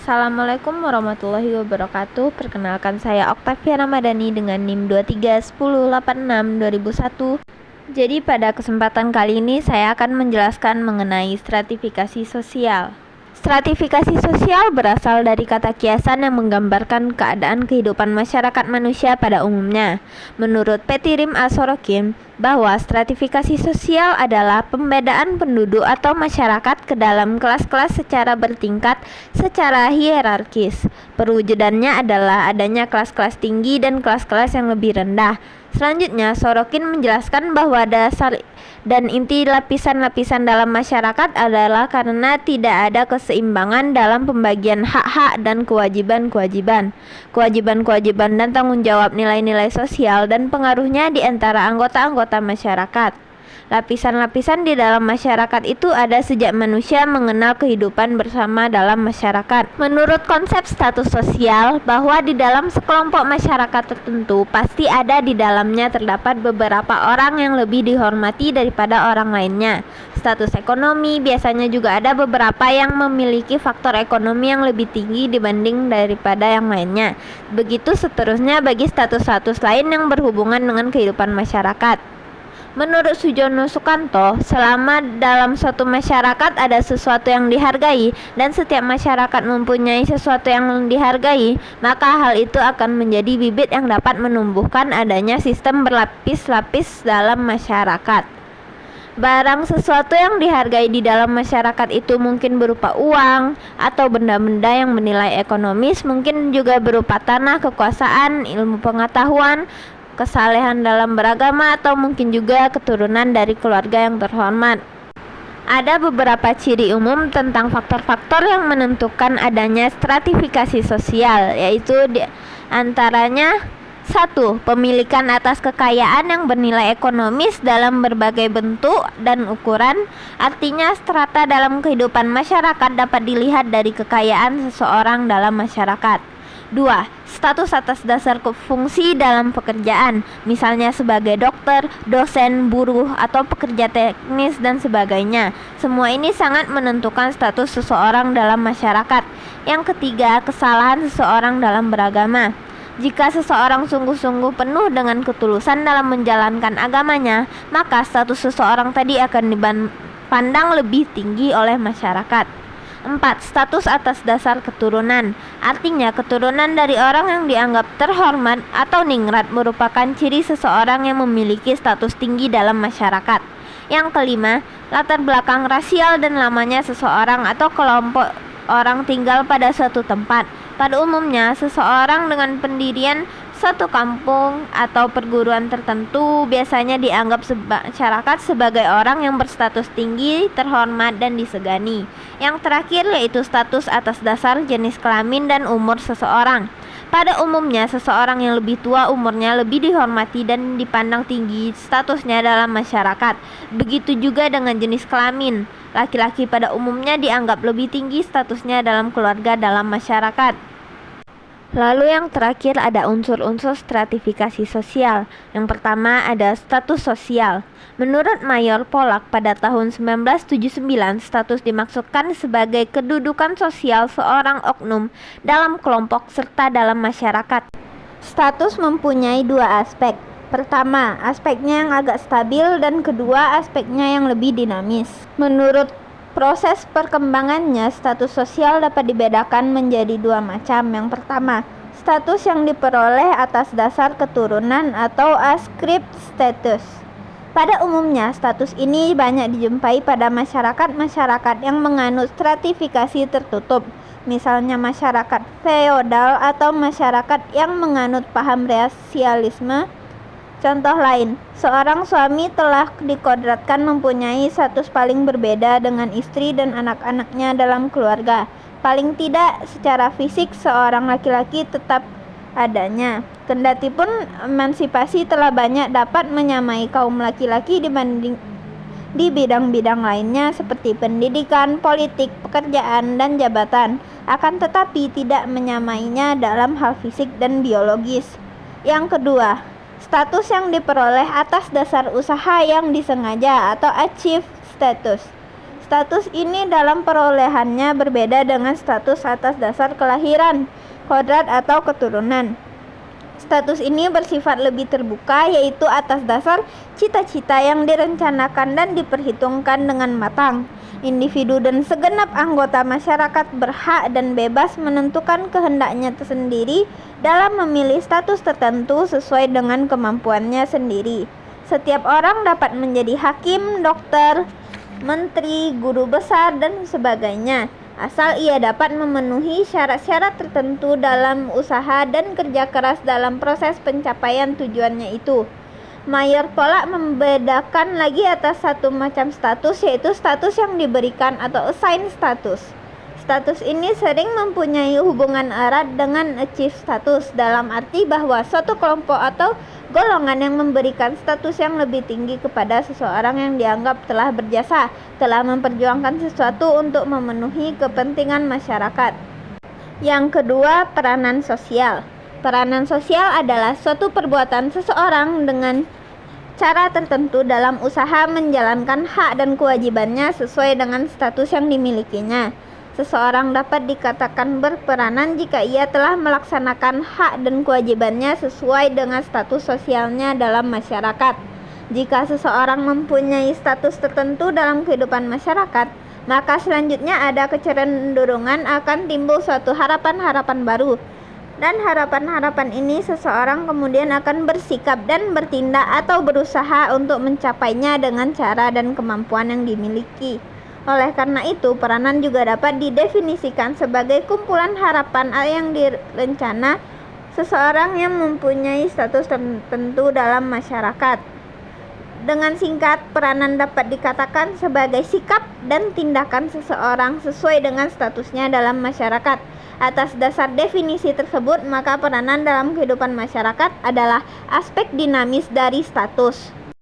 Assalamualaikum warahmatullahi wabarakatuh. Perkenalkan saya Oktavia Ramadhani dengan NIM 231086 2001. Jadi pada kesempatan kali ini saya akan menjelaskan mengenai stratifikasi sosial. Stratifikasi sosial berasal dari kata kiasan yang menggambarkan keadaan kehidupan masyarakat manusia pada umumnya. Menurut Petirim A. Sorokin, bahwa stratifikasi sosial adalah pembedaan penduduk atau masyarakat ke dalam kelas-kelas secara bertingkat secara hierarkis. Perwujudannya adalah adanya kelas-kelas tinggi dan kelas-kelas yang lebih rendah. Selanjutnya, Sorokin menjelaskan bahwa dasar dan inti lapisan-lapisan dalam masyarakat adalah karena tidak ada keseimbangan dalam pembagian hak-hak dan kewajiban-kewajiban dan tanggung jawab nilai-nilai sosial dan pengaruhnya di antara anggota-anggota masyarakat. Lapisan-lapisan di dalam masyarakat itu ada sejak manusia mengenal kehidupan bersama dalam masyarakat. Menurut konsep status sosial, bahwa di dalam sekelompok masyarakat tertentu pasti ada di dalamnya terdapat beberapa orang yang lebih dihormati daripada orang lainnya. Status ekonomi biasanya juga ada beberapa yang memiliki faktor ekonomi yang lebih tinggi dibanding daripada yang lainnya. Begitu seterusnya bagi status-status lain yang berhubungan dengan kehidupan masyarakat. Menurut Sujono Sukanto, selama dalam suatu masyarakat ada sesuatu yang dihargai dan setiap masyarakat mempunyai sesuatu yang dihargai, maka hal itu akan menjadi bibit yang dapat menumbuhkan adanya sistem berlapis-lapis dalam masyarakat. Barang sesuatu yang dihargai di dalam masyarakat itu mungkin berupa uang atau benda-benda yang bernilai ekonomis, mungkin juga berupa tanah, kekuasaan, ilmu pengetahuan, kesalehan dalam beragama, atau mungkin juga keturunan dari keluarga yang terhormat. Ada beberapa ciri umum tentang faktor-faktor yang menentukan adanya stratifikasi sosial, yaitu di antaranya 1. Pemilikan atas kekayaan yang bernilai ekonomis dalam berbagai bentuk dan ukuran. Artinya strata dalam kehidupan masyarakat dapat dilihat dari kekayaan seseorang dalam masyarakat. 2. Status atas dasar fungsi dalam pekerjaan, misalnya sebagai dokter, dosen, buruh, atau pekerja teknis dan sebagainya. Semua ini sangat menentukan status seseorang dalam masyarakat. Yang ketiga, kesalahan seseorang dalam beragama. Jika seseorang sungguh-sungguh penuh dengan ketulusan dalam menjalankan agamanya, maka status seseorang tadi akan dipandang lebih tinggi oleh masyarakat. 4. Status atas dasar keturunan. Artinya keturunan dari orang yang dianggap terhormat atau ningrat merupakan ciri seseorang yang memiliki status tinggi dalam masyarakat. Yang kelima, latar belakang rasial dan lamanya seseorang atau kelompok orang tinggal pada suatu tempat. Pada umumnya, seseorang dengan pendirian satu kampung atau perguruan tertentu biasanya dianggap masyarakat sebagai orang yang berstatus tinggi, terhormat, dan disegani. Yang terakhir yaitu status atas dasar jenis kelamin dan umur seseorang. Pada umumnya, seseorang yang lebih tua umurnya lebih dihormati dan dipandang tinggi statusnya dalam masyarakat. Begitu juga dengan jenis kelamin. Laki-laki pada umumnya dianggap lebih tinggi statusnya dalam keluarga dalam masyarakat. Lalu yang terakhir ada unsur-unsur stratifikasi sosial. Yang pertama ada status sosial. Menurut Mayor Polak pada tahun 1979, status dimaksudkan sebagai kedudukan sosial seorang oknum dalam kelompok serta dalam masyarakat. Status mempunyai dua aspek. Pertama, aspeknya yang agak stabil, dan kedua, aspeknya yang lebih dinamis. Menurut proses perkembangannya, status sosial dapat dibedakan menjadi dua macam. Yang pertama, status yang diperoleh atas dasar keturunan atau ascript status. Pada umumnya, status ini banyak dijumpai pada masyarakat-masyarakat yang menganut stratifikasi tertutup, misalnya masyarakat feodal atau masyarakat yang menganut paham rasialisme. Contoh lain, seorang suami telah dikodratkan mempunyai status paling berbeda dengan istri dan anak-anaknya dalam keluarga. Paling tidak secara fisik seorang laki-laki tetap adanya. Kendatipun emansipasi telah banyak dapat menyamai kaum laki-laki dibanding di bidang-bidang lainnya seperti pendidikan, politik, pekerjaan, dan jabatan, akan tetapi tidak menyamainya dalam hal fisik dan biologis. Yang kedua, status yang diperoleh atas dasar usaha yang disengaja atau achieve status. Status ini dalam perolehannya berbeda dengan status atas dasar kelahiran, kodrat atau keturunan. Status ini bersifat lebih terbuka, yaitu atas dasar cita-cita yang direncanakan dan diperhitungkan dengan matang. Individu dan segenap anggota masyarakat berhak dan bebas menentukan kehendaknya tersendiri dalam memilih status tertentu sesuai dengan kemampuannya sendiri. Setiap orang dapat menjadi hakim, dokter, menteri, guru besar, dan sebagainya, asal ia dapat memenuhi syarat-syarat tertentu dalam usaha dan kerja keras dalam proses pencapaian tujuannya itu. Mayer Pollack membedakan lagi atas satu macam status, yaitu status yang diberikan atau assigned status. Status ini sering mempunyai hubungan erat dengan achieved status, dalam arti bahwa suatu kelompok atau golongan yang memberikan status yang lebih tinggi kepada seseorang yang dianggap telah berjasa, telah memperjuangkan sesuatu untuk memenuhi kepentingan masyarakat. Yang kedua, peranan sosial. Peranan sosial adalah suatu perbuatan seseorang dengan cara tertentu dalam usaha menjalankan hak dan kewajibannya sesuai dengan status yang dimilikinya. Seseorang dapat dikatakan berperanan jika ia telah melaksanakan hak dan kewajibannya sesuai dengan status sosialnya dalam masyarakat. Jika seseorang mempunyai status tertentu dalam kehidupan masyarakat, maka selanjutnya ada kecenderungan akan timbul suatu harapan-harapan baru. Dan harapan-harapan ini seseorang kemudian akan bersikap dan bertindak atau berusaha untuk mencapainya dengan cara dan kemampuan yang dimiliki. Oleh karena itu, peranan juga dapat didefinisikan sebagai kumpulan harapan yang direncana seseorang yang mempunyai status tertentu dalam masyarakat. Dengan singkat, peranan dapat dikatakan sebagai sikap dan tindakan seseorang sesuai dengan statusnya dalam masyarakat. Atas dasar definisi tersebut, maka peranan dalam kehidupan masyarakat adalah aspek dinamis dari status.